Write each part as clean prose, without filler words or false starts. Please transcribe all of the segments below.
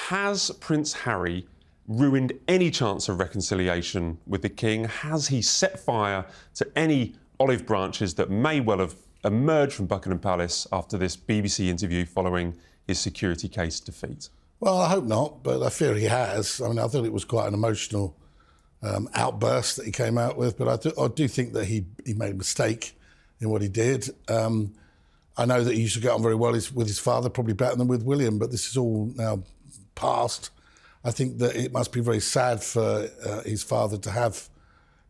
Has Prince Harry ruined any chance of reconciliation with the King? Has he set fire to any olive branches that may well have emerged from Buckingham Palace after this BBC interview following his security case defeat? Well, I hope not, but I fear he has. I mean, I thought it was quite an emotional outburst that he came out with, but I do think that he made a mistake in what he did. I know that he used to get on very well with his father, probably better than with William, but this is all now past. I think that it must be very sad for his father to have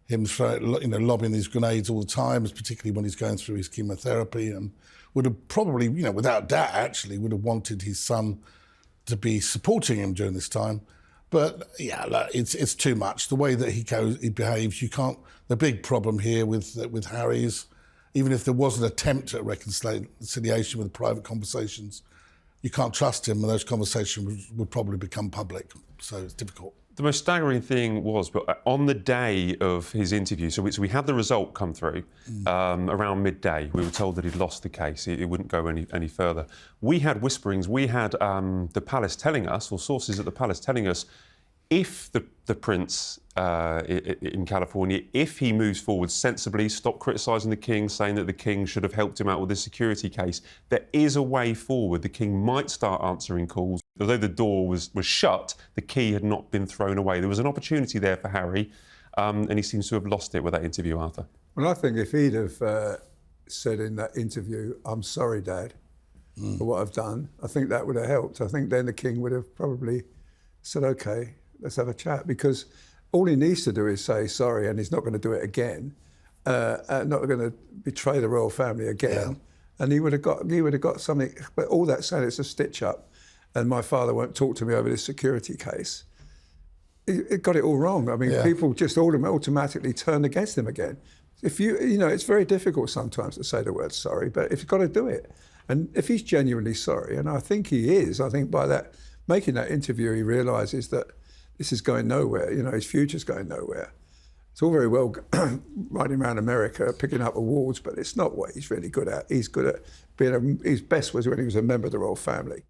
him lobbing these grenades all the time, particularly when he's going through his chemotherapy, and would have probably, without doubt, actually would have wanted his son to be supporting him during this time. But yeah, it's too much. The way that he behaves, you can't. The big problem here with Harry is, even if there was an attempt at reconciliation with private conversations, you can't trust him, and those conversations would probably become public. So it's difficult. The most staggering thing was, but on the day of his interview, so we had the result come through around midday. We were told that he'd lost the case; it wouldn't go any further. We had whisperings. We had the palace telling us, or sources at the palace telling us, if the prince in California, if he moves forward sensibly, stop criticising the King, saying that the King should have helped him out with the security case, there is a way forward. The King might start answering calls. Although the door was shut, the key had not been thrown away. There was an opportunity there for Harry, and he seems to have lost it with that interview, Arthur. Well, I think if he'd have said in that interview, "I'm sorry, Dad, for what I've done," I think that would have helped. I think then the King would have probably said, "OK, let's have a chat," because all he needs to do is say sorry, and he's not going to do it again, not going to betray the royal family again, and he would have got something. But all that said, it's a stitch up, and my father won't talk to me over this security case. It got it all wrong. I mean, people just automatically turned against him again. If it's very difficult sometimes to say the word sorry, but if you've got to do it, and if he's genuinely sorry, and I think he is, I think by that making that interview, he realises that this is going nowhere. His future's going nowhere. It's all very well riding around America, picking up awards, but it's not what he's really good at. He's good at his best was when he was a member of the royal family.